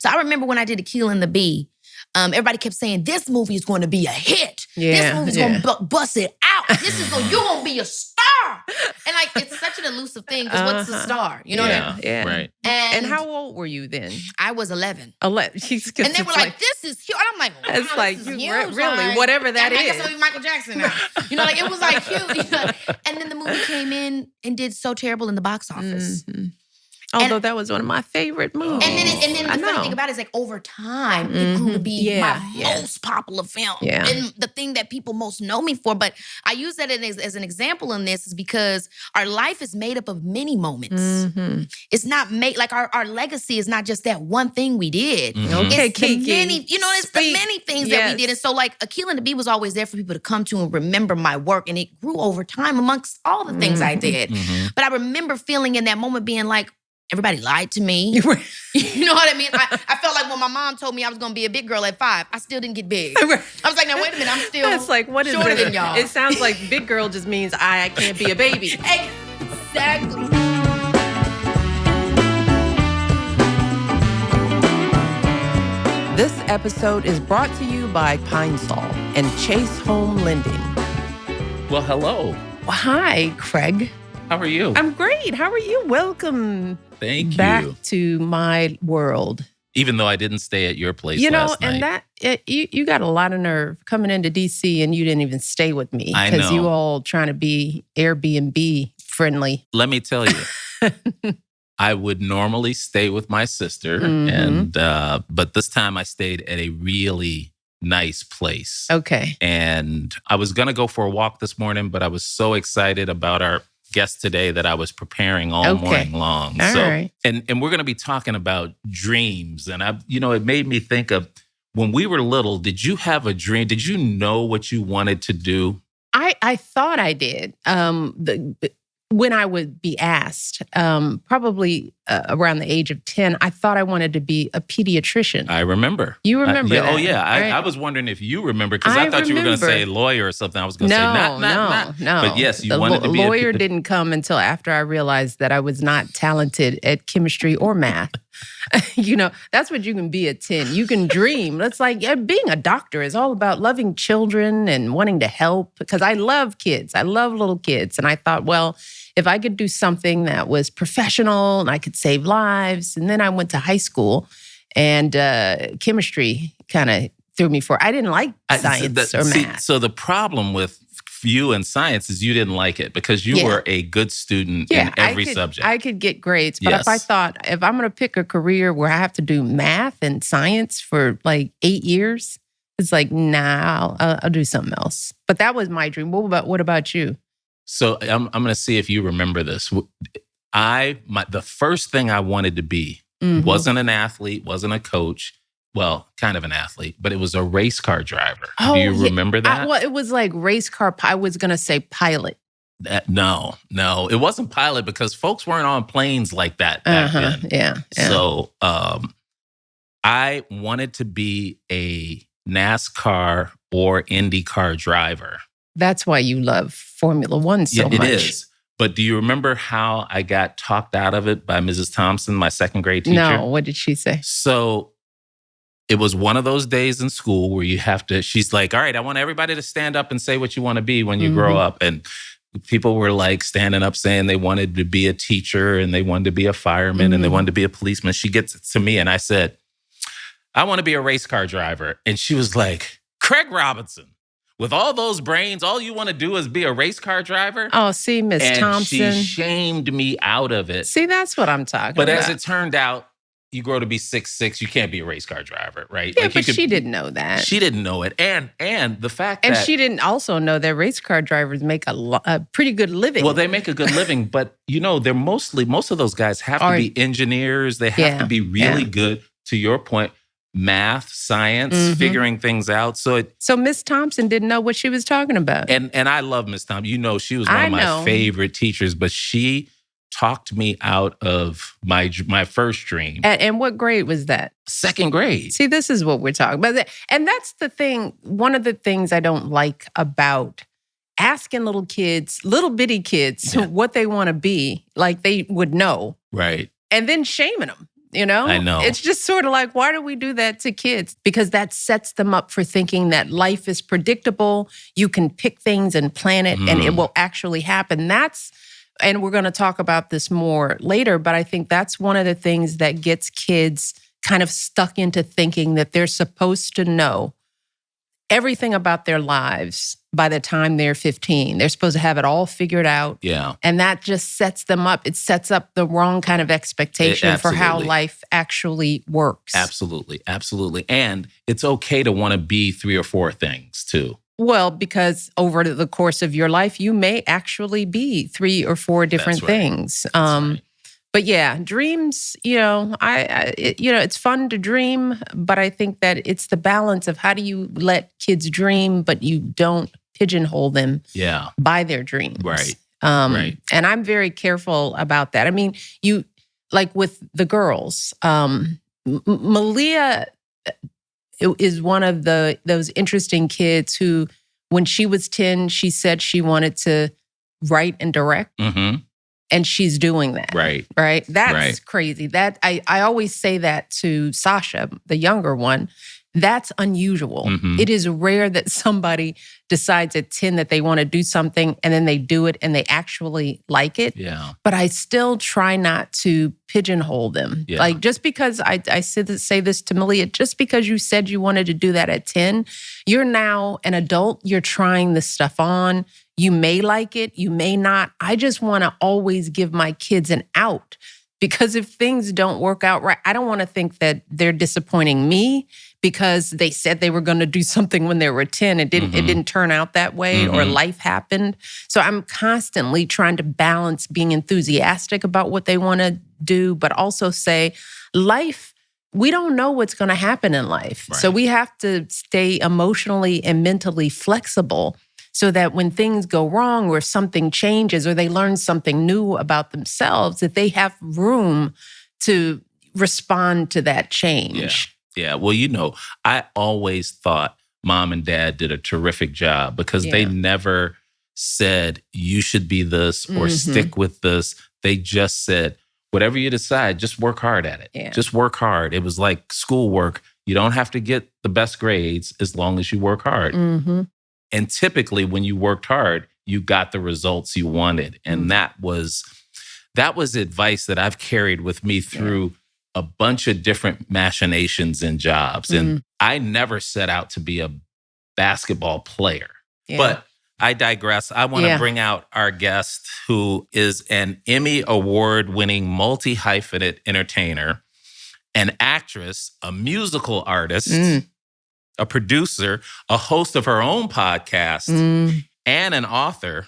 So I remember when I did Akeelah and the Bee, everybody kept saying, this movie is going to be a hit. This movie's going to bust it out. You're going to be a star. And like, it's such an elusive thing because what's a star? You know what I mean? Yeah, right. And how old were you then? I was 11. 11. And they were like, this is huge. And I'm like, wow, it's like, this is you huge. really, like, whatever that is. I guess I'll be Michael Jackson now. You know, like it was like huge. You know? And then the movie came in and did so terrible in the box office. Mm-hmm. Although that was one of my favorite movies. And then the funny thing about it is like over time, it grew to be my most popular film. Yeah. And the thing that people most know me for. But I use that as an example in this is because our life is made up of many moments. Mm-hmm. It's not made, like our legacy is not just that one thing we did. Mm-hmm. Okay, it's the many, it's the many things that we did. And so like Akeelah and the Bee was always there for people to come to and remember my work. And it grew over time amongst all the things I did. Mm-hmm. But I remember feeling in that moment being like, everybody lied to me. You know what I mean? I felt like when my mom told me I was going to be a big girl at 5, I still didn't get big. I was like, now wait a minute, I'm still It's like, what is shorter this? than y'all. It sounds like big girl just means I can't be a baby. Exactly. This episode is brought to you by Pine Sol and Chase Home Lending. Well, hello. Well, hi, Craig. How are you? I'm great. How are you? Welcome. Thank you. Back to my world. Even though I didn't stay at your place last night. And that you got a lot of nerve coming into DC and you didn't even stay with me. I know. Because you all trying to be Airbnb friendly. Let me tell you, I would normally stay with my sister, and but this time I stayed at a really nice place. Okay. And I was going to go for a walk this morning, but I was so excited about our guest today that I was preparing all morning long. All right. And we're going to be talking about dreams. And it made me think of when we were little, did you have a dream? Did you know what you wanted to do? I thought I did. When I would be asked, probably around the age of 10, I thought I wanted to be a pediatrician. I remember. You remember that? Oh, yeah. Right? I was wondering if you remember, because I thought you were going to say lawyer or something. I was going to say, not. No. But yes, you wanted to be a lawyer. Didn't come until after I realized that I was not talented at chemistry or math. That's what you can be at 10. You can dream. That's like being a doctor is all about loving children and wanting to help, because I love kids. I love little kids. And I thought, well, if I could do something that was professional and I could save lives. And then I went to high school and chemistry kind of threw me for. I didn't like science or math. So the problem with you and science is you didn't like it because you were a good student in every subject. I could get grades, but if I thought, if I'm going to pick a career where I have to do math and science for like 8 years, it's like, nah, I'll do something else. But that was my dream. What about you? So I'm going to see if you remember this. The first thing I wanted to be wasn't an athlete, wasn't a coach. Well, kind of an athlete, but it was a race car driver. Do you remember that? Well, it was like race car. I was going to say pilot. No, it wasn't pilot because folks weren't on planes like that back then. Yeah. So I wanted to be a NASCAR or IndyCar driver. That's why you love Formula One so much. It is. But do you remember how I got talked out of it by Mrs. Thompson, my second grade teacher? No, what did she say? So it was one of those days in school where you have to, she's like, all right, I want everybody to stand up and say what you want to be when you grow up. And people were like standing up saying they wanted to be a teacher and they wanted to be a fireman and they wanted to be a policeman. She gets to me and I said, I want to be a race car driver. And she was like, Craig Robinson, with all those brains, all you want to do is be a race car driver? Oh, see, Miss Thompson. And she shamed me out of it. See, that's what I'm talking about. But as it turned out, you grow to be 6'6", you can't be a race car driver, right? Yeah, but she didn't know that. She didn't know it. And the fact that... And she didn't also know that race car drivers make a pretty good living. Well, they make a good living, but they're most of those guys have to be engineers. They have to be really good, to your point, math, science, figuring things out. So Miss Thompson didn't know what she was talking about. And I love Miss Thompson. She was one of my favorite teachers, but she talked me out of my first dream. And what grade was that? Second grade. See, this is what we're talking about. And that's the thing. One of the things I don't like about asking little bitty kids, what they want to be, like they would know. Right. And then shaming them. I know. It's just sort of like, why do we do that to kids? Because that sets them up for thinking that life is predictable. You can pick things and plan it and it will actually happen. And we're going to talk about this more later, but I think that's one of the things that gets kids kind of stuck into thinking that they're supposed to know everything about their lives by the time they're 15. They're supposed to have it all figured out. Yeah. And that just sets them up. It sets up the wrong kind of expectation for how life actually works. Absolutely. Absolutely. And it's okay to want to be 3 or 4 things too. Well, because over the course of your life, you may actually be 3 or 4 different things. Right. But yeah, dreams, it's fun to dream, but I think that it's the balance of how do you let kids dream, but you don't pigeonhole them by their dreams. Right. Right. And I'm very careful about that. I mean, like with the girls, Malia is one of those interesting kids who, when she was 10, she said she wanted to write and direct. Mm-hmm. And she's doing that. Right. That's crazy. That I always say that to Sasha, the younger one. That's unusual. Mm-hmm. It is rare that somebody decides at 10 that they want to do something and then they do it and they actually like it. Yeah. But I still try not to pigeonhole them. Yeah. Like just because I say this to Malia, just because you said you wanted to do that at 10, you're now an adult. You're trying this stuff on. You may like it, you may not. I just want to always give my kids an out because if things don't work out right, I don't want to think that they're disappointing me because they said they were going to do something when they were 10. It didn't turn out that way or life happened. So I'm constantly trying to balance being enthusiastic about what they want to do, but also say life, we don't know what's going to happen in life. Right. So we have to stay emotionally and mentally flexible so that when things go wrong or something changes or they learn something new about themselves, that they have room to respond to that change. Yeah. Well, I always thought mom and dad did a terrific job because they never said you should be this or stick with this. They just said, whatever you decide, just work hard at it. Yeah. Just work hard. It was like schoolwork. You don't have to get the best grades as long as you work hard. Mm-hmm. And typically when you worked hard, you got the results you wanted. And that was advice that I've carried with me through a bunch of different machinations and jobs. And I never set out to be a basketball player. Yeah. But I digress. I want to bring out our guest who is an Emmy Award-winning multi-hyphenate entertainer, an actress, a musical artist, a producer, a host of her own podcast, and an author.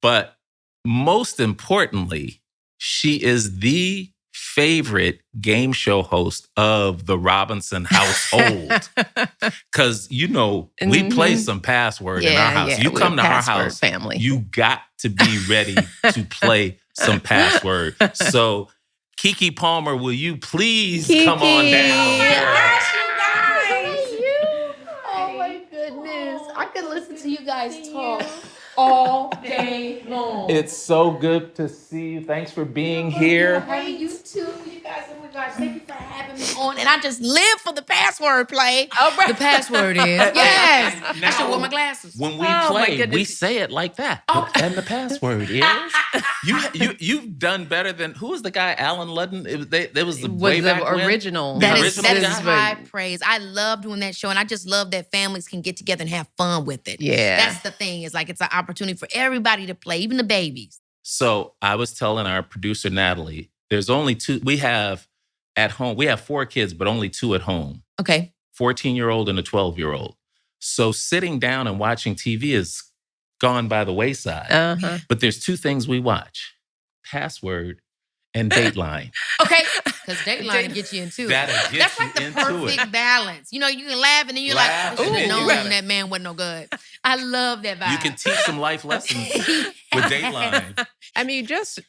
But most importantly, she is the favorite game show host of the Robinson household. Because, we play some password in our house. You come to our house, family. You got to be ready to play some password. So, Keke Palmer, will you please come on down? I could listen to you guys talk all day long. It's so good to see you. Thanks for being here. Hey, you too. You guys, oh my gosh, thank you for having me on. And I just live for the password play. Oh, right. The password is. Yes. Now, I should wear my glasses. When we play, we say it like that. Oh. And the password is. You've done better than, who was the guy, Alan Ludden? It was the way back original. When? That is high praise. I love doing that show. And I just love that families can get together and have fun with it. Yeah. That's the thing. It's like it's an opportunity for everybody to play, even the babies. So I was telling our producer, Natalie, there's only 2. We have at home, we have 4 kids, but only 2 at home. Okay. 14-year-old and a 12-year-old. So sitting down and watching TV is gone by the wayside. Uh-huh. But there's 2 things we watch. Password and Dateline. Okay. Because Dateline will get you into it. That's like the perfect balance. You can laugh and then you're like, I should have known that man wasn't no good. I love that vibe. You can teach some life lessons with Dateline. I mean, just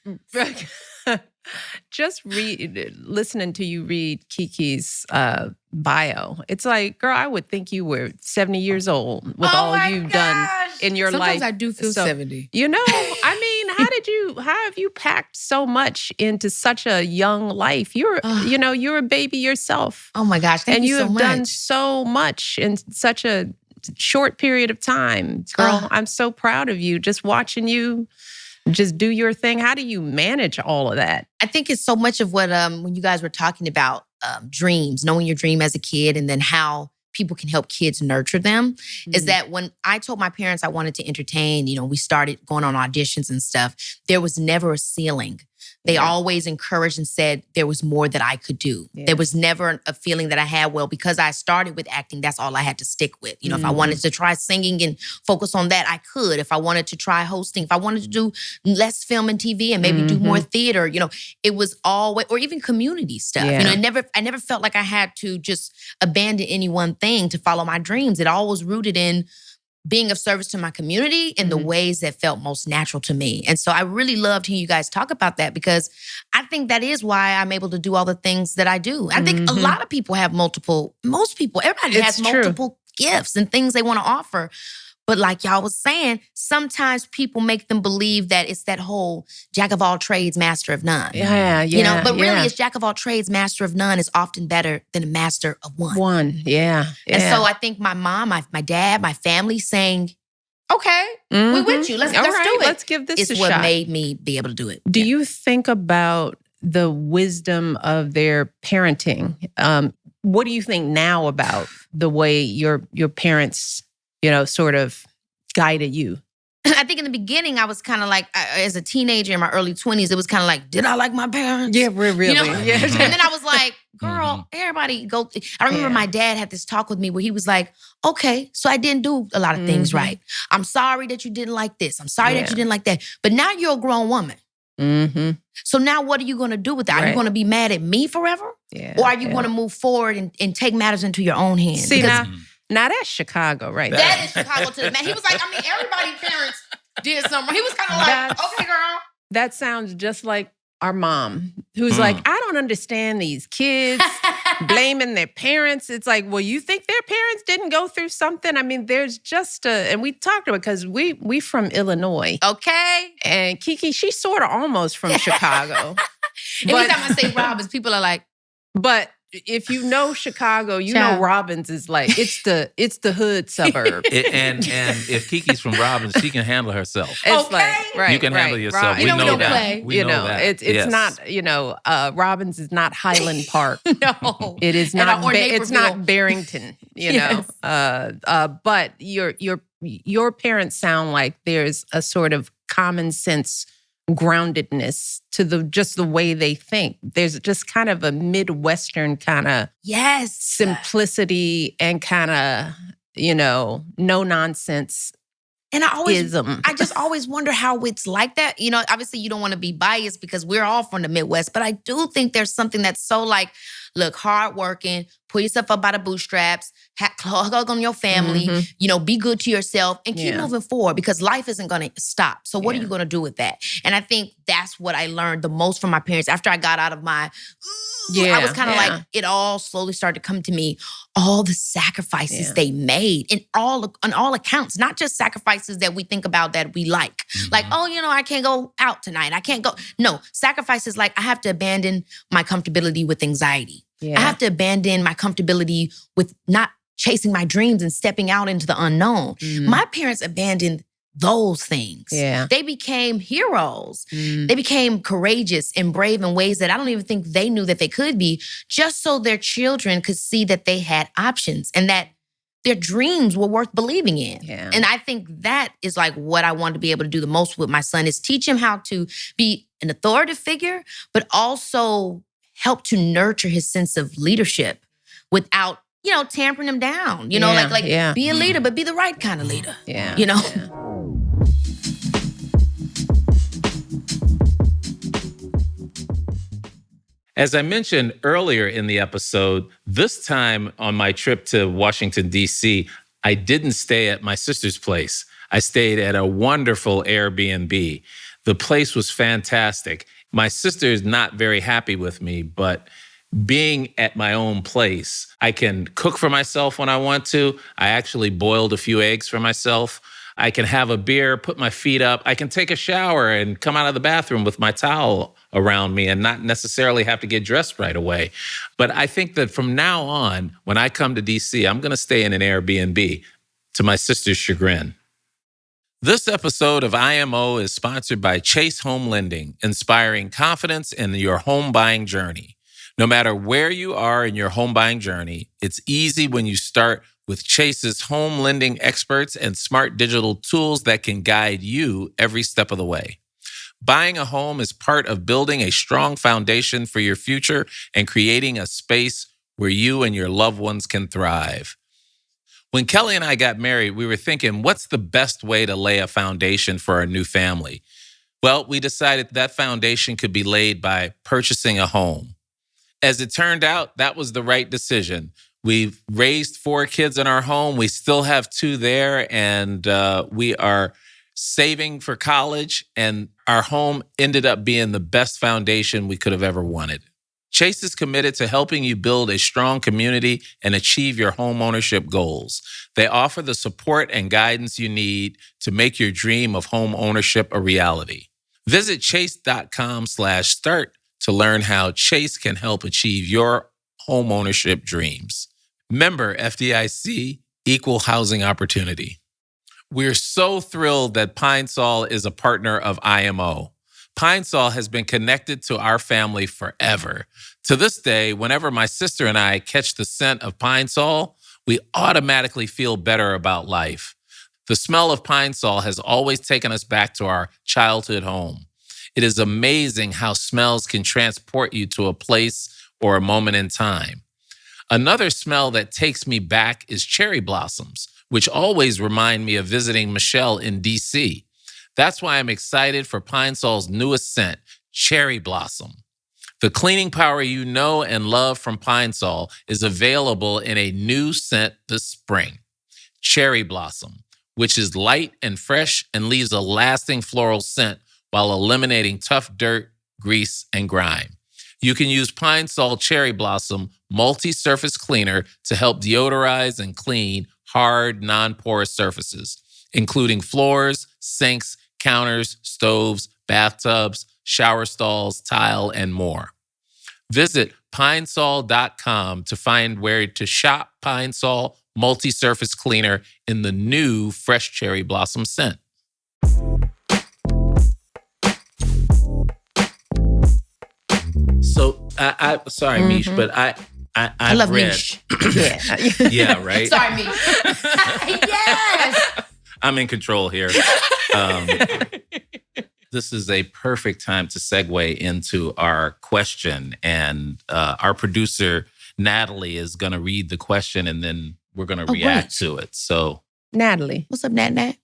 listening to you read Keke's bio. It's like, girl, I would think you were 70 years old with all you've done in your life. Sometimes I do feel 70. You know, I mean, how have you packed so much into such a young life? You're a baby yourself. Oh my gosh, thank you so much. And you have done so much in such a short period of time. Girl, I'm so proud of you. Just watching you just do your thing. How do you manage all of that? I think it's so much of what, when you guys were talking about dreams, knowing your dream as a kid, and then how people can help kids nurture them, is that when I told my parents I wanted to entertain, we started going on auditions and stuff, there was never a ceiling. They always encouraged and said there was more that I could do. Yeah. There was never a feeling that I had, well, because I started with acting, that's all I had to stick with. If I wanted to try singing and focus on that, I could. If I wanted to try hosting, if I wanted to do less film and TV and maybe do more theater, it was always, or even community stuff. Yeah. I never felt like I had to just abandon any one thing to follow my dreams. It all was rooted in being of service to my community in the ways that felt most natural to me. And so I really loved hearing you guys talk about that, because I think that is why I'm able to do all the things that I do. I think a lot of people have everybody has multiple gifts and things they want to offer. But like y'all was saying, sometimes people make them believe that it's that whole jack of all trades, master of none. Yeah. But really it's jack of all trades, master of none is often better than a master of one. Yeah. And so I think my mom, my dad, my family saying, okay, we with you. Let's do it. Let's give this a shot. It's what made me be able to do it. Do you think about the wisdom of their parenting? What do you think now about the way your parents sort of guided you? I think in the beginning, I was kind of like, as a teenager in my early 20s, it was kind of like, did I like my parents? Yeah, really. Yeah. And then I was like, girl, everybody go. I remember my dad had this talk with me where he was like, okay, so I didn't do a lot of things right. I'm sorry that you didn't like this. I'm sorry that you didn't like that. But now you're a grown woman. So now what are you going to do with that? Are you going to be mad at me forever? Yeah. Or are you going to move forward and take matters into your own hands? See, now that's Chicago, right? That is Chicago to the man. He was like, everybody's parents did something. He was kind of like, okay, girl. That sounds just like our mom, who's like, I don't understand these kids blaming their parents. It's like, well, you think their parents didn't go through something? I mean, there's just and we talked about, because we from Illinois. Okay. And Keke, she's sort of almost from Chicago. Anytime I say Robbins, people are like, but if you know Chicago, you know Robbins is like, it's the hood suburb. And if Keke's from Robbins, she can handle herself. It's like, right, you can handle yourself. We know know that. Play. We know that. It's not, Robbins is not Highland Park. No. It is not, it's not Barrington, know. But your parents sound like there's a sort of common sense groundedness to the way they think. There's just kind of a Midwestern kind of simplicity and kind of, no nonsense. And I just always wonder how it's like that. Obviously you don't want to be biased because we're all from the Midwest, but I do think there's something that's so like, look, hardworking, pull yourself up by the bootstraps, hug on your family, be good to yourself and keep moving forward, because life isn't going to stop. So what are you going to do with that? And I think that's what I learned the most from my parents after I got out of my, I was kind of like, it all slowly started to come to me, all the sacrifices they made on all accounts, not just sacrifices that we think about that we like. Like, I can't go out tonight. I can't go. No, sacrifices like I have to abandon my comfortability with anxiety. Yeah. I have to abandon my comfortability with not chasing my dreams and stepping out into the unknown. My parents abandoned those things. Yeah. They became heroes. They became courageous and brave in ways that I don't even think they knew that they could be, just so their children could see that they had options and that their dreams were worth believing in. Yeah. And I think that is like what I want to be able to do the most with my son, is teach him how to be an authoritative figure, but also help to nurture his sense of leadership without, tampering him down. Be a leader, but be the right kind of leader. Yeah. As I mentioned earlier in the episode, this time on my trip to Washington, D.C., I didn't stay at my sister's place. I stayed at a wonderful Airbnb. The place was fantastic. My sister is not very happy with me, but being at my own place. I can cook for myself when I want to. I actually boiled a few eggs for myself. I can have a beer, put my feet up. I can take a shower and come out of the bathroom with my towel around me and not necessarily have to get dressed right away. But I think that from now on, when I come to DC, I'm going to stay in an Airbnb, to my sister's chagrin. This episode of IMO is sponsored by Chase Home Lending, inspiring confidence in your home buying journey. No matter where you are in your home buying journey, it's easy when you start with Chase's home lending experts and smart digital tools that can guide you every step of the way. Buying a home is part of building a strong foundation for your future and creating a space where you and your loved ones can thrive. When Kelly and I got married, we were thinking, what's the best way to lay a foundation for our new family? Well, we decided that foundation could be laid by purchasing a home. As it turned out, that was the right decision. We've raised 4 kids in our home. We still have 2 there, and we are saving for college, and our home ended up being the best foundation we could have ever wanted. Chase is committed to helping you build a strong community and achieve your home ownership goals. They offer the support and guidance you need to make your dream of home ownership a reality. Visit chase.com/start to learn how Chase can help achieve your home ownership dreams. Member FDIC, Equal Housing Opportunity. We're so thrilled that Pine Sol is a partner of IMO. Pine Sol has been connected to our family forever. To this day, whenever my sister and I catch the scent of Pine Sol, we automatically feel better about life. The smell of Pine Sol has always taken us back to our childhood home. It is amazing how smells can transport you to a place or a moment in time. Another smell that takes me back is cherry blossoms, which always remind me of visiting Michelle in DC. That's why I'm excited for Pine Sol's newest scent, Cherry Blossom. The cleaning power you know and love from Pine Sol is available in a new scent this spring, Cherry Blossom, which is light and fresh and leaves a lasting floral scent while eliminating tough dirt, grease, and grime. You can use Pine Sol Cherry Blossom multi-surface cleaner to help deodorize and clean hard, non-porous surfaces, including floors, sinks, counters, stoves, bathtubs, shower stalls, tile, and more. Visit pinesol.com to find where to shop Pine Sol multi-surface cleaner in the new fresh cherry blossom scent. So, sorry, Mish, but I love read. Mish. Yeah, right? Sorry, Mish. Yes. I'm in control here. This is a perfect time to segue into our question. And our producer, Natalie, is going to read the question and then we're going to react to it. So, Natalie. What's up, Nat?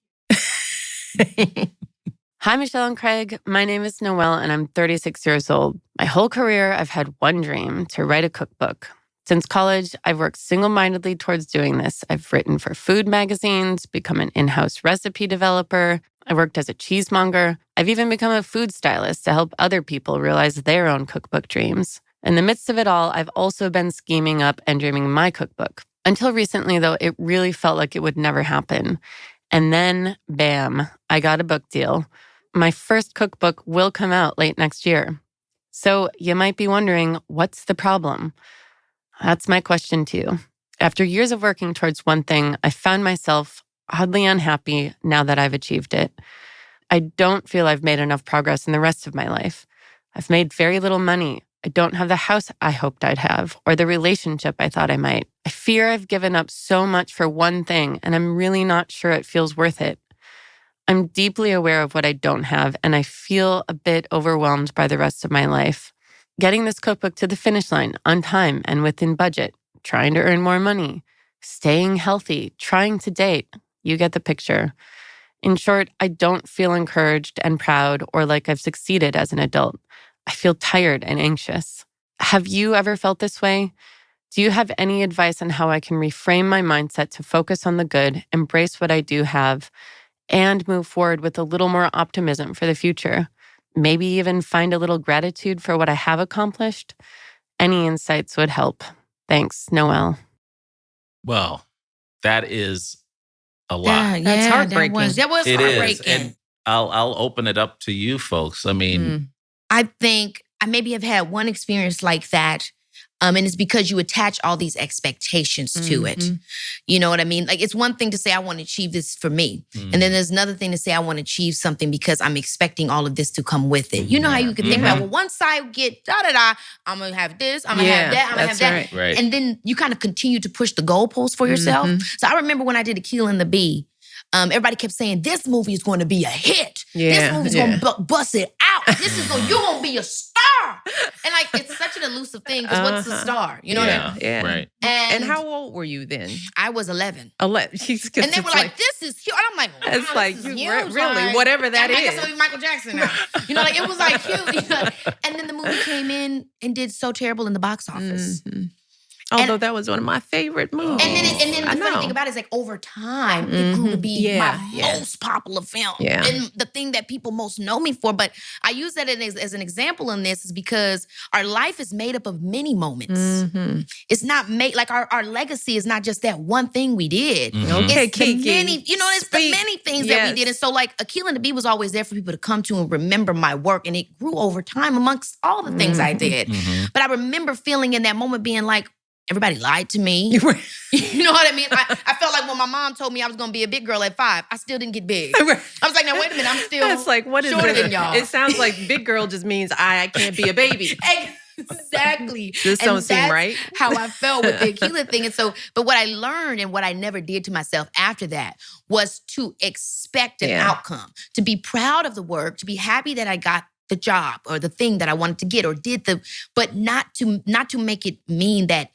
Hi, Michelle and Craig. My name is Noelle, and I'm 36 years old. My whole career, I've had one dream, to write a cookbook. Since college, I've worked single-mindedly towards doing this. I've written for food magazines, become an in-house recipe developer. I worked as a cheesemonger. I've even become a food stylist to help other people realize their own cookbook dreams. In the midst of it all, I've also been scheming up and dreaming my cookbook. Until recently, though, it really felt like it would never happen. And then, bam, I got a book deal. My first cookbook will come out late next year. So you might be wondering, what's the problem? That's my question to you. After years of working towards one thing, I found myself oddly unhappy now that I've achieved it. I don't feel I've made enough progress in the rest of my life. I've made very little money. I don't have the house I hoped I'd have or the relationship I thought I might. I fear I've given up so much for one thing, and I'm really not sure it feels worth it. I'm deeply aware of what I don't have, and I feel a bit overwhelmed by the rest of my life. Getting this cookbook to the finish line on time and within budget, trying to earn more money, staying healthy, trying to date. You get the picture. In short, I don't feel encouraged and proud or like I've succeeded as an adult. I feel tired and anxious. Have you ever felt this way? Do you have any advice on how I can reframe my mindset to focus on the good, embrace what I do have, and move forward with a little more optimism for the future? Maybe even find a little gratitude for what I have accomplished? Any insights would help. Thanks, Noelle. Well, that is a lot. That's heartbreaking. That was It heartbreaking. is. And I'll open it up to you folks. I mean, I think I maybe have had one experience like that. And it's because you attach all these expectations to it. You know what I mean? Like, it's one thing to say, I want to achieve this for me. And then there's another thing to say, I want to achieve something because I'm expecting all of this to come with it. You know how you can think about, well, once I get da-da-da, I'm going to have this, I'm going to have that, I'm going to have that. Right. And then you kind of continue to push the goalposts for yourself. So I remember when I did Akeelah and the Bee, everybody kept saying, this movie is going to be a hit. This movie's going to bust it out. You're going to be a star. And like, it's such an elusive thing because what's a star? You know what I mean? Yeah. Right. And how old were you then? I was 11. 11. And they were like, this is huge. And I'm like, wow, it's like, this you is huge. really, Like, whatever that I is. guess I'll be Michael Jackson now. You know, like, it was like huge. You know? And then the movie came in and did so terrible in the box office. Although that was one of my favorite movies. And then the funny thing about it is, like, over time, it grew to be my most popular film. And the thing that people most know me for. But I use that as an example in this is because our life is made up of many moments. It's not made, like, our legacy is not just that one thing we did. Okay, it's the Keke. many, it's the many things that we did. And so, like, Akeelah and the Bee was always there for people to come to and remember my work. And it grew over time amongst all the things I did. But I remember feeling in that moment being like, everybody lied to me. You know what I mean? I felt like when my mom told me I was going to be a big girl at 5, I still didn't get big. I was like, now wait a minute, I'm still That's like, what is shorter it? than y'all. It sounds like big girl just means I can't be a baby. Exactly. This don't seem right. How I felt with the Akeelah thing. And so, but what I learned and what I never did to myself after that was to expect an outcome, to be proud of the work, to be happy that I got the job or the thing that I wanted to get or but not to make it mean that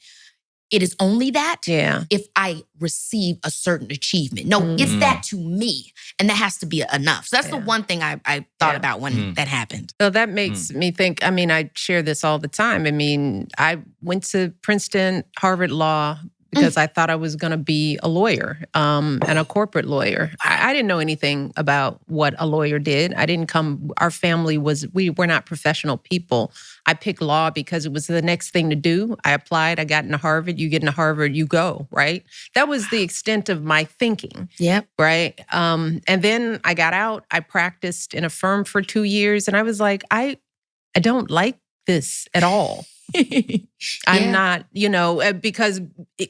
it is only that if I receive a certain achievement. No, it's that to me. And that has to be enough. So that's the one thing I thought about when that happened. So that makes me think, I mean, I share this all the time. I mean, I went to Princeton, Harvard Law, because I thought I was going to be a lawyer and a corporate lawyer. I didn't know anything about what a lawyer did. Our family we were not professional people. I picked law because it was the next thing to do. I applied, I got into Harvard. You get into Harvard, you go, right? That was the extent of my thinking. Yep. Right? And then I got out, I practiced in a firm for 2 years, and I was like, I don't like this at all. I'm not, because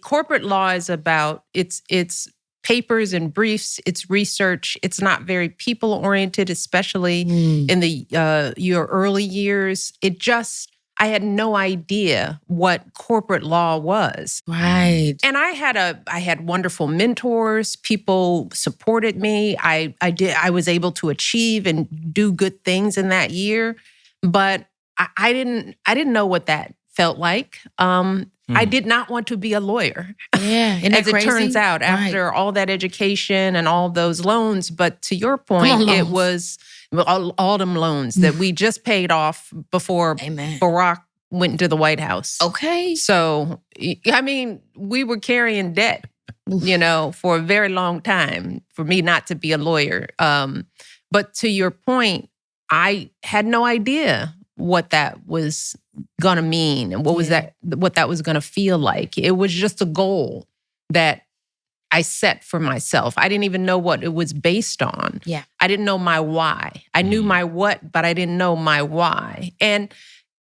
corporate law is about, it's papers and briefs, it's research. It's not very people-oriented, especially in your early years. I had no idea what corporate law was. Right. And I had wonderful mentors. People supported me. I was able to achieve and do good things in that year. But I didn't know what that felt like. I did not want to be a lawyer. Yeah, isn't that as it crazy? turns out, after all that education and all those loans. But to your point, it was all them loans that we just paid off before Barack went into the White House. Okay. So, I mean, we were carrying debt, for a very long time for me not to be a lawyer. But to your point, I had no idea what that was going to mean and what that was going to feel like. It was just a goal that I set for myself. I didn't even know what it was based on. Yeah. I didn't know my why. I knew my what, but I didn't know my why. And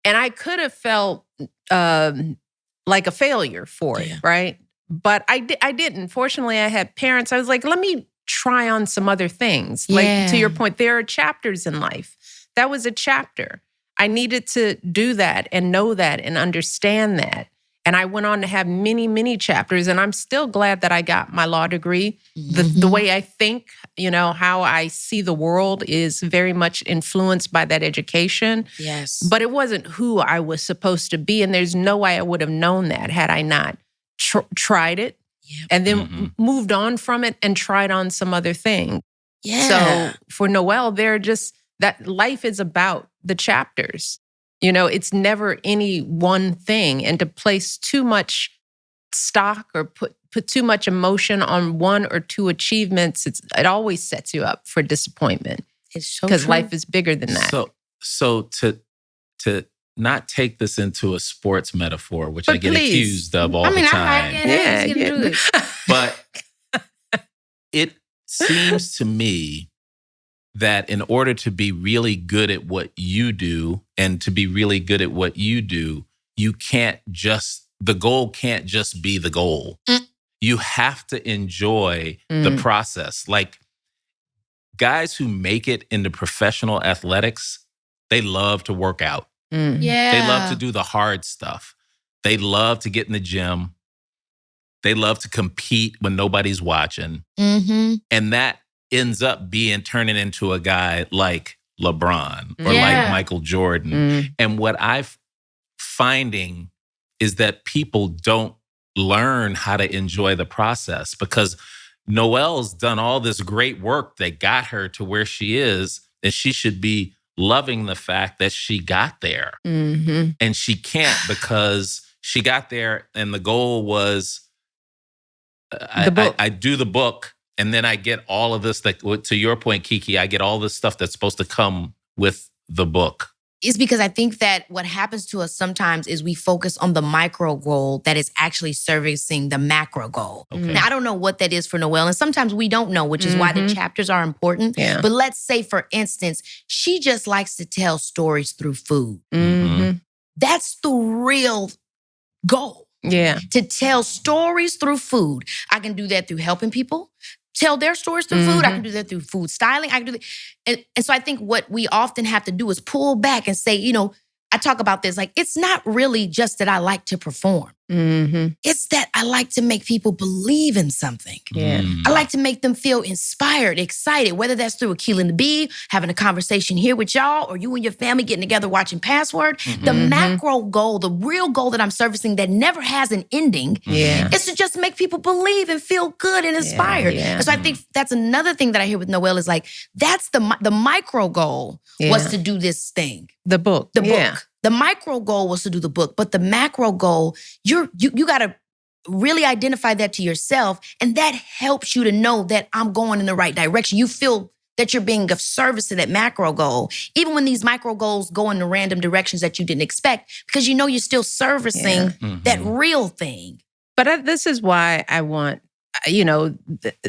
I could have felt like a failure for it, right? But I didn't. Fortunately, I had parents. I was like, let me try on some other things. Like, to your point, there are chapters in life. That was a chapter. I needed to do that and know that and understand that. And I went on to have many, many chapters. And I'm still glad that I got my law degree. The way I think, how I see the world is very much influenced by that education. Yes. But it wasn't who I was supposed to be. And there's no way I would have known that had I not tried it and then moved on from it and tried on some other thing. Yeah. So for Noelle, that life is about the chapters. It's never any one thing. And to place too much stock or put too much emotion on one or two achievements, it always sets you up for disappointment. It's so because true. life is bigger than that. So to not take this into a sports metaphor, which I get accused of all the time. I like it. But it seems to me that in order to be really good at what you do and to be really good at what you do, the goal can't just be the goal. You have to enjoy the process. Like guys who make it into professional athletics, they love to work out. Yeah. They love to do the hard stuff. They love to get in the gym. They love to compete when nobody's watching. And that ends up turning into a guy like LeBron or like Michael Jordan. And what I'm finding is that people don't learn how to enjoy the process because Noelle's done all this great work that got her to where she is, and she should be loving the fact that she got there. And she can't because she got there and the goal was I do the book and then I get all of this, that, to your point, Keke, I get all this stuff that's supposed to come with the book. It's because I think that what happens to us sometimes is we focus on the micro goal that is actually servicing the macro goal. Now, I don't know what that is for Noelle, and sometimes we don't know, which is why the chapters are important. But let's say, for instance, she just likes to tell stories through food. That's the real goal. To tell stories through food. I can do that through helping people tell their stories through food. I can do that through food styling. I can do that. And so I think what we often have to do is pull back and say, you know, I talk about this, like, it's not really just that I like to perform. It's that I like to make people believe in something. I like to make them feel inspired, excited, whether that's through Akeelah and the Bee, having a conversation here with y'all, or you and your family getting together watching Password. The macro goal, the real goal that I'm servicing that never has an ending is to just make people believe and feel good and inspired. And so I think that's another thing that I hear with Noelle is like, that's the micro goal was to do this thing. The book. The book. The micro goal was to do the book, but the macro goal, you got to really identify that to yourself, and that helps you to know that I'm going in the right direction. You feel that you're being of service to that macro goal, even when these micro goals go in the random directions that you didn't expect, because you know you're still servicing that real thing. But this is why I want,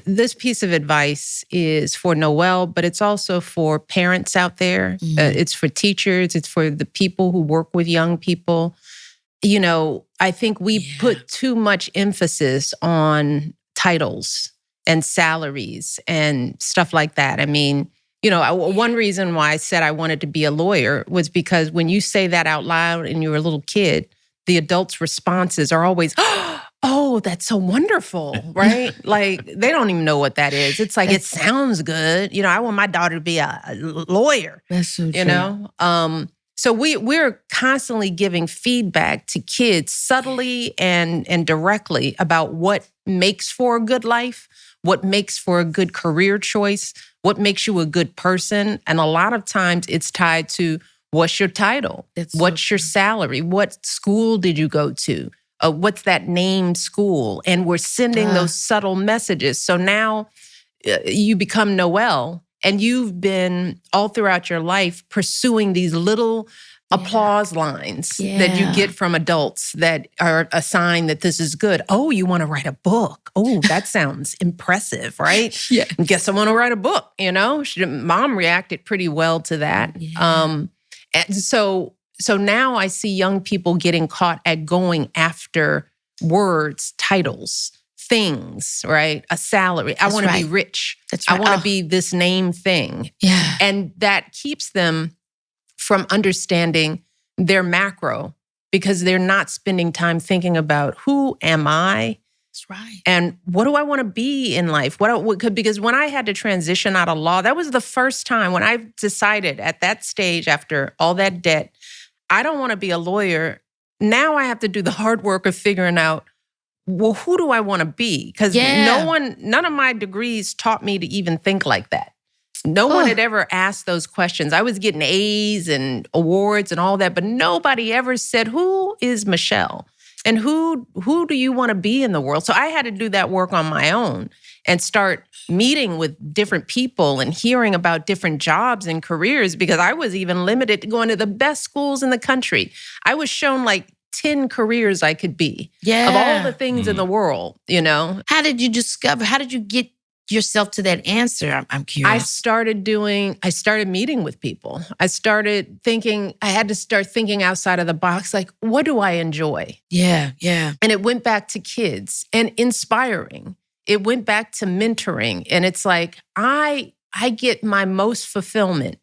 this piece of advice is for Noelle, but it's also for parents out there. It's for teachers. It's for the people who work with young people. You know, I think we put too much emphasis on titles and salaries and stuff like that. I mean, one reason why I said I wanted to be a lawyer was because when you say that out loud and you're a little kid, the adults' responses are always, oh, that's so wonderful, right? Like, they don't even know what that is. It's like, it sounds good. I want my daughter to be a lawyer. That's so true. So we're constantly giving feedback to kids subtly and directly about what makes for a good life, what makes for a good career choice, what makes you a good person. And a lot of times it's tied to, what's your title? What's your salary? What school did you go to? What's that named school? And we're sending those subtle messages. So now you become Noelle, and you've been all throughout your life pursuing these little applause lines that you get from adults that are a sign that this is good. Oh, you want to write a book. Oh, that sounds impressive, right? Guess I want to write a book, Mom reacted pretty well to that. And so now I see young people getting caught at going after words, titles, things, right? A salary. I want to be rich. I want to be this name thing. And that keeps them from understanding their macro, because they're not spending time thinking about, who am I? That's right. And what do I want to be in life? Because when I had to transition out of law, that was the first time when I decided at that stage, after all that debt, I don't want to be a lawyer. Now I have to do the hard work of figuring out, well, who do I want to be? Because none of my degrees taught me to even think like that. No one had ever asked those questions. I was getting A's and awards and all that, but nobody ever said, who is Michelle? And who do you want to be in the world? So I had to do that work on my own and start meeting with different people and hearing about different jobs and careers, because I was even limited to going to the best schools in the country. I was shown like 10 careers I could be of all the things in the world, you know? How did you get yourself to that answer? I'm curious. I started meeting with people. I started thinking, I had to start thinking outside of the box, like, what do I enjoy? Yeah, yeah. And it went back to kids and inspiring. It went back to mentoring. And it's like, I get my most fulfillment.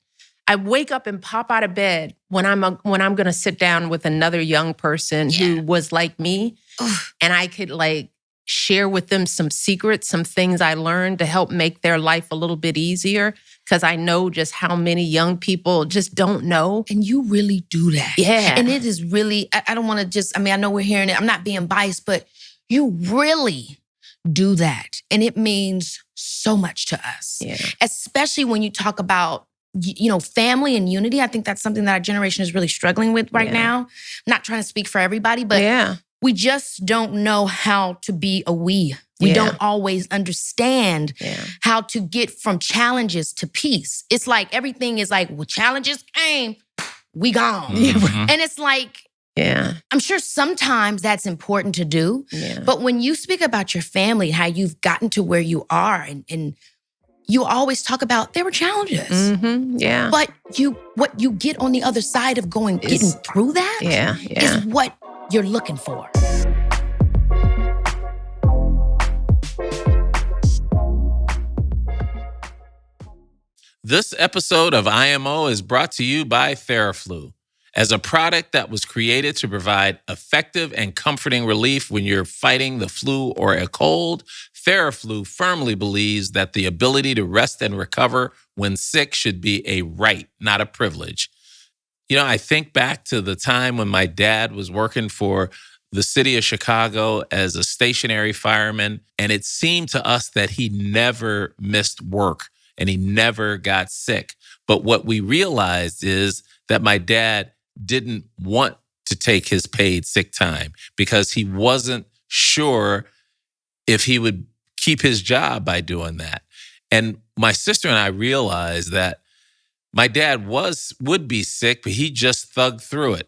I wake up and pop out of bed when I'm going to sit down with another young person who was like me, and I could like share with them some secrets, some things I learned to help make their life a little bit easier, because I know just how many young people just don't know. And you really do that. Yeah. And it is really, I don't want to just, I know we're hearing it. I'm not being biased, but you really do that. And it means so much to us. Yeah. Especially when you talk about, you know, family and unity. I think that's something that our generation is really struggling with right now. I'm not trying to speak for everybody, but we just don't know how to be a we. We don't always understand how to get from challenges to peace. It's like everything is like, well, challenges came, we gone. Mm-hmm. And it's like, I'm sure sometimes that's important to do. Yeah. But when you speak about your family, how you've gotten to where you are, and you always talk about there were challenges. Mm-hmm. Yeah. But what you get on the other side of getting through that is what you're looking for. This episode of IMO is brought to you by Theraflu. As a product that was created to provide effective and comforting relief when you're fighting the flu or a cold, Theraflu firmly believes that the ability to rest and recover when sick should be a right, not a privilege. You know, I think back to the time when my dad was working for the city of Chicago as a stationary fireman, and it seemed to us that he never missed work and he never got sick. But what we realized is that my dad didn't want to take his paid sick time because he wasn't sure if he would keep his job by doing that. And my sister and I realized that my dad would be sick, but he just thugged through it.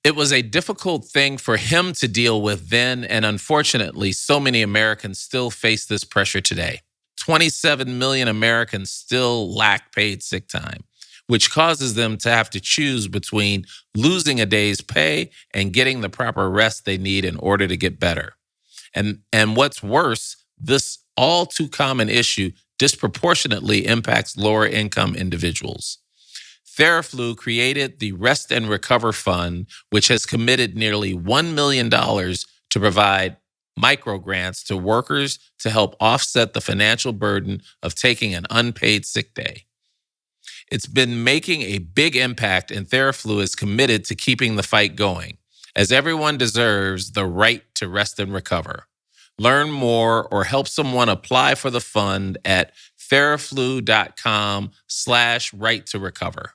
It was a difficult thing for him to deal with then, and unfortunately, so many Americans still face this pressure today. 27 million Americans still lack paid sick time, which causes them to have to choose between losing a day's pay and getting the proper rest they need in order to get better. And what's worse, this all too common issue disproportionately impacts lower income individuals. Theraflu created the Rest and Recover Fund, which has committed nearly $1 million to provide micro grants to workers to help offset the financial burden of taking an unpaid sick day. It's been making a big impact, and Theraflu is committed to keeping the fight going, as everyone deserves the right to rest and recover. Learn more or help someone apply for the fund at theraflu.com/right to recover.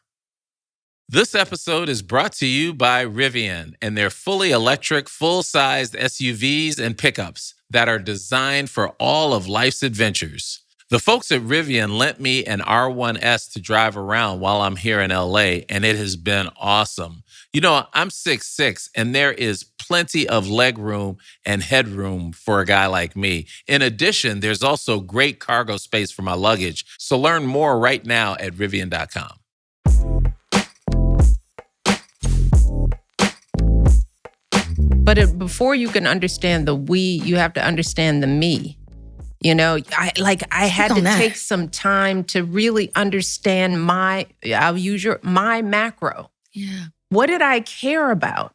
This episode is brought to you by Rivian and their fully electric, full-sized SUVs and pickups that are designed for all of life's adventures. The folks at Rivian lent me an R1S to drive around while I'm here in LA, and it has been awesome. You know, I'm 6'6", and there is plenty of leg room and headroom for a guy like me. In addition, there's also great cargo space for my luggage. So learn more right now at Rivian.com. But before you can understand the we, you have to understand the me. You know, I had to take some time to really understand my macro. Yeah. What did I care about?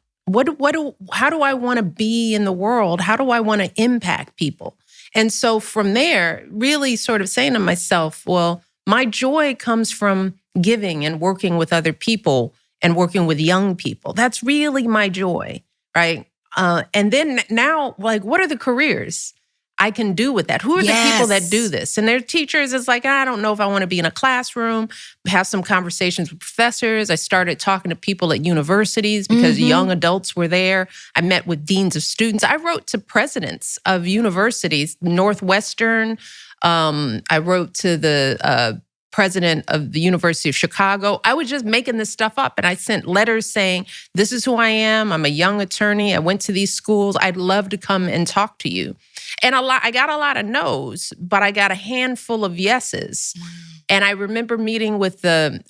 How do I want to be in the world? How do I want to impact people? And so from there, really sort of saying to myself, well, my joy comes from giving and working with other people and working with young people. That's really my joy, right? And then now, like, what are the careers? I can do with that? Who are the people that do this? And their teachers is like, I don't know if I want to be in a classroom, have some conversations with professors. I started talking to people at universities because young adults were there. I met with deans of students. I wrote to presidents of universities, Northwestern. I wrote to the president of the University of Chicago. I was just making this stuff up. And I sent letters saying, this is who I am. I'm a young attorney. I went to these schools. I'd love to come and talk to you. And I got a lot of no's, but I got a handful of yeses. Wow. And I remember meeting with the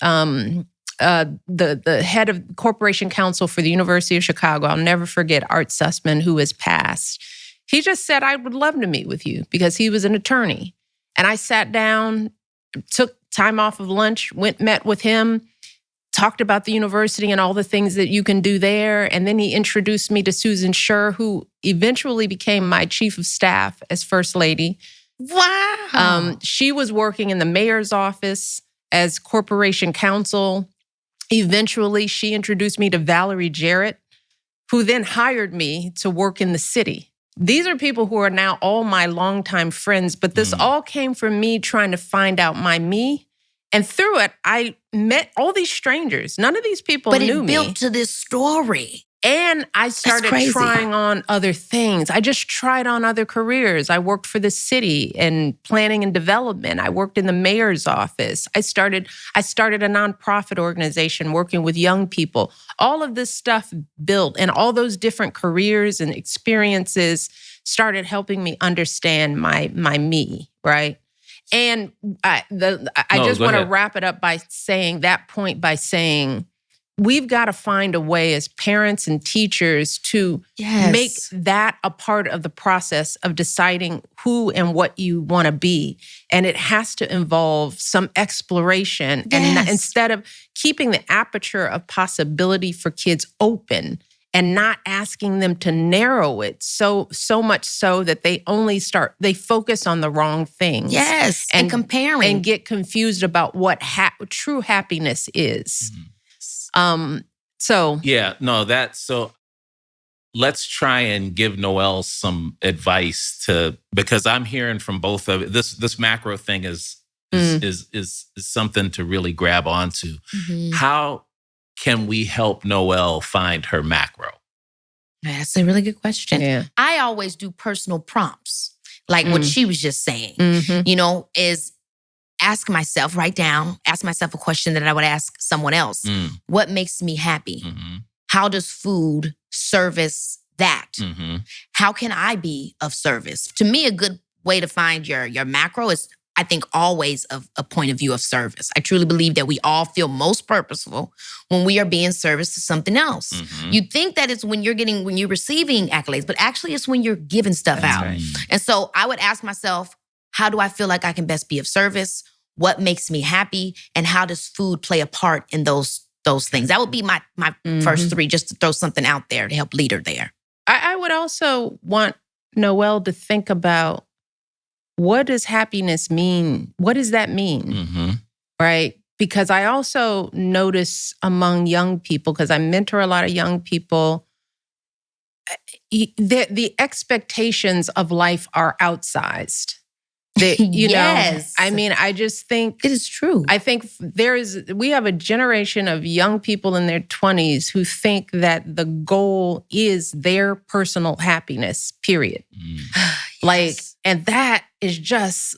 head of Corporation Counsel for the University of Chicago. I'll never forget Art Sussman, who has passed. He just said, I would love to meet with you because he was an attorney. And I sat down, took time off of lunch, met with him, talked about the university and all the things that you can do there. And then he introduced me to Susan Scher, who eventually became my chief of staff as First Lady. Wow. She was working in the mayor's office as corporation counsel. Eventually, she introduced me to Valerie Jarrett, who then hired me to work in the city. These are people who are now all my longtime friends, but this all came from me trying to find out my me. And through it, I met all these strangers. None of these people knew me. But it built to this story. And I started trying on other things. I just tried on other careers. I worked for the city in planning and development. I worked in the mayor's office. I started a nonprofit organization working with young people. All of this stuff built, and all those different careers and experiences started helping me understand my me, right? And I just want to wrap it up by saying we've got to find a way as parents and teachers to make that a part of the process of deciding who and what you want to be. And it has to involve some exploration. And instead of keeping the aperture of possibility for kids open and not asking them to narrow it so much so that they focus on the wrong things. Yes, and comparing. And get confused about what true happiness is. So let's try and give Noelle some advice because I'm hearing from both of this macro thing is something to really grab onto. How can we help Noelle find her macro? That's a really good question. Yeah. I always do personal prompts, like what she was just saying, is ask myself a question that I would ask someone else. What makes me happy? How does food service that? How can I be of service? To me, a good way to find your macro is, I think, always of a point of view of service. I truly believe that we all feel most purposeful when we are being service to something else. You think that it's when you're receiving accolades, but actually it's when you're giving stuff out. Right. And so I would ask myself, how do I feel like I can best be of service? What makes me happy? And how does food play a part in those things? That would be my first three, just to throw something out there to help lead her there. I would also want Noelle to think about, what does happiness mean? What does that mean? Right? Because I also notice among young people, because I mentor a lot of young people, the expectations of life are outsized. I just think it is true. I think we have a generation of young people in their 20s who think that the goal is their personal happiness, period. And that is just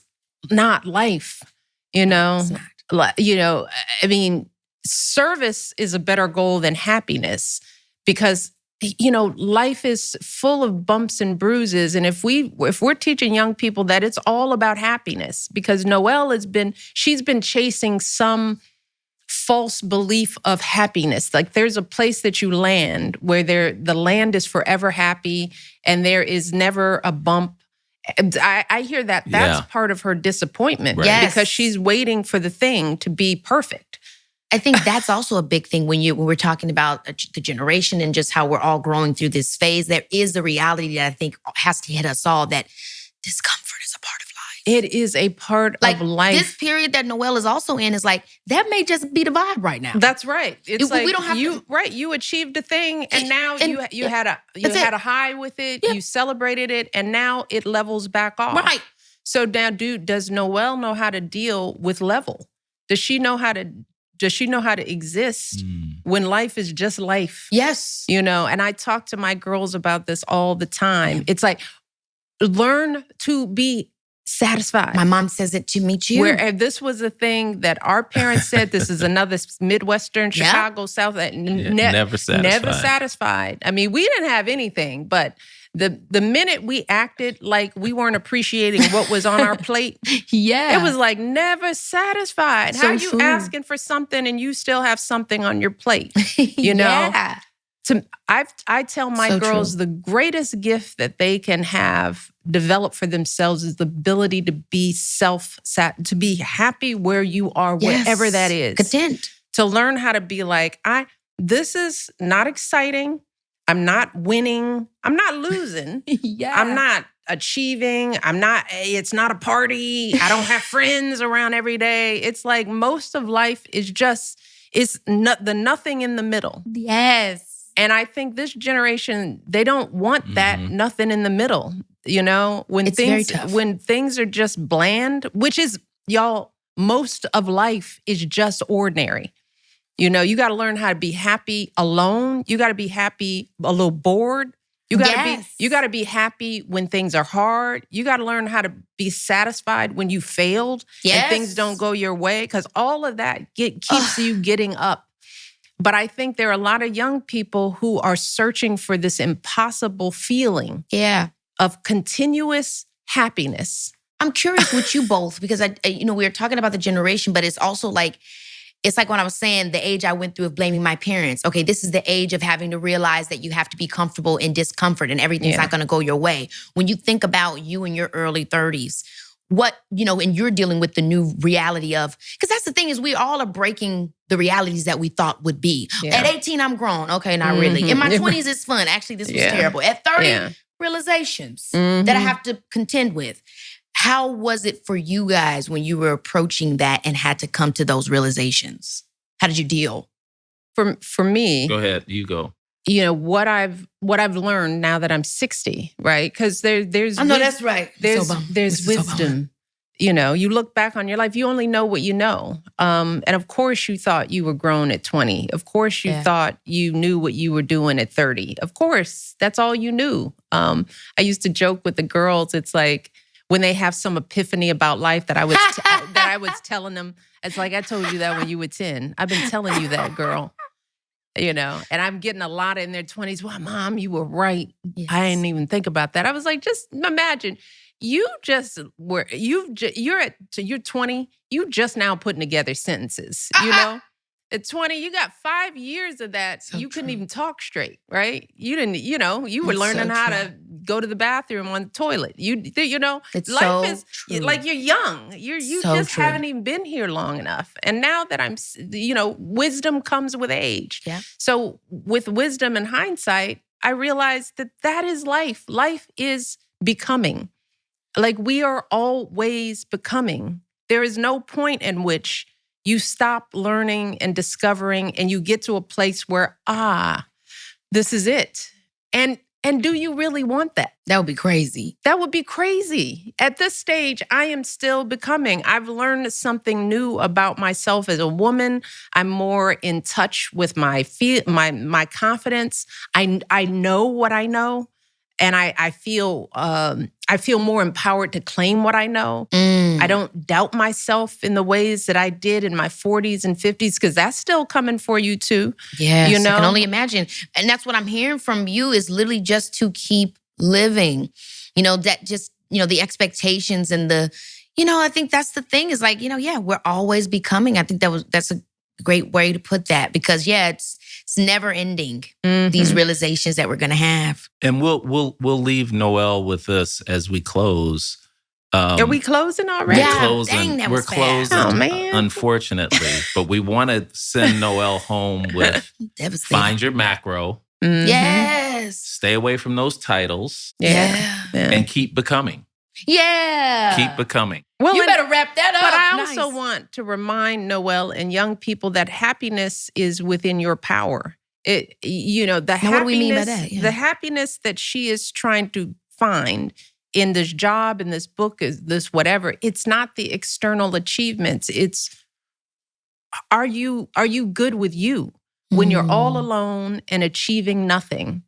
not life, It's not. Service is a better goal than happiness because life is full of bumps and bruises. And if we're teaching young people that it's all about happiness, because Noelle she's been chasing some false belief of happiness. Like there's a place that you land where the land is forever happy and there is never a bump. I hear that's part of her disappointment, right? Because she's waiting for the thing to be perfect. I think that's also a big thing when we're talking about the generation and just how we're all growing through this phase. There is the reality that I think has to hit us all, that discomfort is a part of life. It is a part of life. This period that Noelle is also in is like, that may just be the vibe right now. That's right. It's we don't have you, right. You achieved a thing and now you had a high with it. Yeah. You celebrated it and now it levels back off. Right. So now, does Noelle know how to deal with level? Does she know how to exist when life is just life? Yes. And I talk to my girls about this all the time. It's like, learn to be satisfied. My mom says it to me too. Where this was a thing that our parents said, this is another Midwestern, Chicago, South, never satisfied. Never satisfied. I mean, we didn't have anything, but the minute we acted like we weren't appreciating what was on our plate, it was like never satisfied. So how you true. Asking for something and you still have something on your plate? Yeah. I tell my girls the greatest gift that they can have develop for themselves is the ability to be to be happy where you are, wherever that is. Content. To learn how to be like, this is not exciting. I'm not winning. I'm not losing. I'm not achieving. It's not a party. I don't have friends around every day. It's like most of life is just, the nothing in the middle. Yes. And I think this generation, they don't want that nothing in the middle. When things are just bland, which is, y'all, most of life is just ordinary. You got to learn how to be happy alone. You got to be happy a little bored. You got to be happy when things are hard. You got to learn how to be satisfied when you failed and things don't go your way, because all of that keeps you getting up. But I think there are a lot of young people who are searching for this impossible feeling of continuous happiness. I'm curious with you both, because we were talking about the generation, but it's also like, it's like when I was saying the age I went through of blaming my parents. Okay, this is the age of having to realize that you have to be comfortable in discomfort and everything's not going to go your way. When you think about you in your early 30s, and you're dealing with the new reality of, because that's the thing is we all are breaking the realities that we thought would be. At 18, I'm grown. Okay, not really. In my 20s, it's fun. Actually, this was terrible. At 30, realizations that I have to contend with. How was it for you guys when you were approaching that and had to come to those realizations? How did you deal? For me, go ahead, you go. What I've learned now that I'm 60, right? Because there's I know that's right. There's wisdom. You look back on your life, you only know what you know. And of course you thought you were grown at 20. Of course you thought you knew what you were doing at 30. Of course, that's all you knew. I used to joke with the girls, it's like when they have some epiphany about life that I was telling them, it's like, I told you that when you were 10. I've been telling you that, girl. And I'm getting a lot in their 20s. Well, Mom, you were right. Yes. I didn't even think about that. I was like, just imagine, you're 20, you just now putting together sentences, At 20, you got 5 years of that. So you couldn't even talk straight, right? You didn't, you were learning how to go to the bathroom on the toilet. It's life is true. Like you're young. You just haven't even been here long enough. And now that I'm, wisdom comes with age. Yeah. So with wisdom and hindsight, I realized that is life. Life is becoming. Like we are always becoming. There is no point in which you stop learning and discovering and you get to a place where, this is it. And do you really want that? That would be crazy. That would be crazy. At this stage, I am still becoming. I've learned something new about myself as a woman. I'm more in touch with my confidence. I know what I know. And I feel more empowered to claim what I know. I don't doubt myself in the ways that I did in my 40s and 50s, because that's still coming for you too. Yes, I can only imagine. And that's what I'm hearing from you is literally just to keep living. That just, the expectations and the, I think that's the thing is like, we're always becoming. I think that's a great way to put that because it's never ending. These realizations that we're going to have. And we'll leave Noelle with this as we close. Are we closing already? Yeah, closing. We're closing. Oh, man. Unfortunately, but we want to send Noelle home with find your macro. Yes. Stay away from those titles. Yeah. And keep becoming. Yeah. Keep becoming. Well, you better wrap that up. But I also want to remind Noelle and young people that happiness is within your power. The happiness, what do we mean by that? Yeah. The happiness that she is trying to find in this job, in this book, is this whatever. It's not the external achievements. It's are you good with you when you're all alone and achieving nothing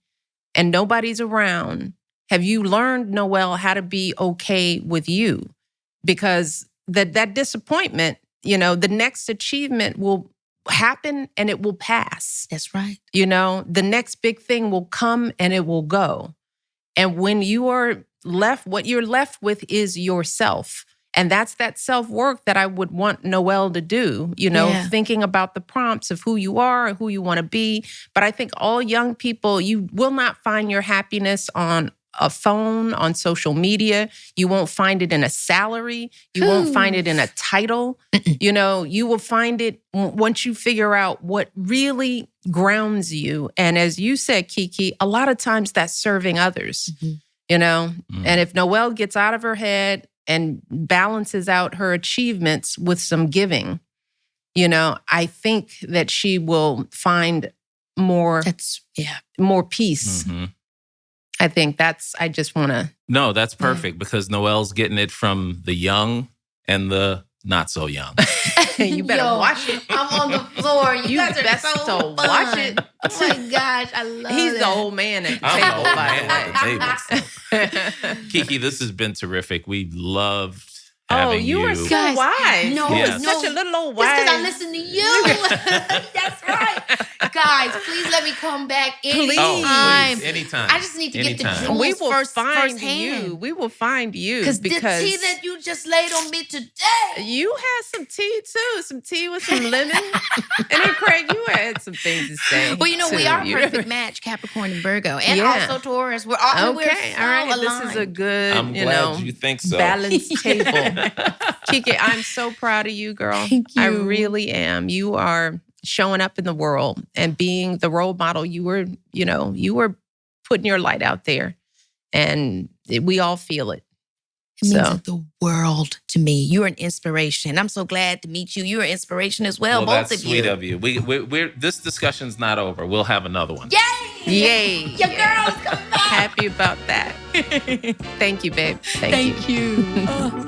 and nobody's around? Have you learned, Noelle, how to be okay with you? Because that disappointment, the next achievement will happen and it will pass. That's right. The next big thing will come and it will go. And when you are left, what you're left with is yourself. And that's that self-work that I would want Noelle to do, thinking about the prompts of who you are and who you want to be. But I think all young people, you will not find your happiness on a phone, on social media. You won't find it in a salary. You won't find it in a title. You will find it once you figure out what really grounds you. And as you said, Keke, a lot of times that's serving others, And if Noelle gets out of her head and balances out her achievements with some giving, I think that she will find more peace. Mm-hmm. I think I just want to. No, that's perfect because Noelle's getting it from the young and the not so young. You better watch it. I'm on the floor. You guys are best so to fun. watch it. Oh my gosh, I love He's that. the old man at the I'm table, the old by man at the the table. Keke, this has been terrific. We loved having you were so Guys, wise. no, Yes. Such a little old wise. That's because I listen to you. That's right. Guys, please let me come back anytime. Oh, please. Anytime. I just need to get the Anytime. jewels We will find firsthand. you. We will find you Because the tea that you just laid on me today. you had some tea too. Some tea with some lemon. And then Craig, you had some things to say. Well, we are a perfect match, Capricorn and Virgo. And also Taurus. We're all okay. so All right. aligned. This is a good, I'm glad you think so. balanced table. Keke, I'm so proud of you, girl. Thank you. I really am. You are showing up in the world and being the role model. You were putting your light out there, and we all feel it. It means the world to me. You're an inspiration. I'm so glad to meet you. You're an inspiration as well, both that's of you. sweet of you. We're this discussion's not over. We'll have another one. Yay! Yay! Your girls come back. Happy about that. Thank you, babe. Thank you. you.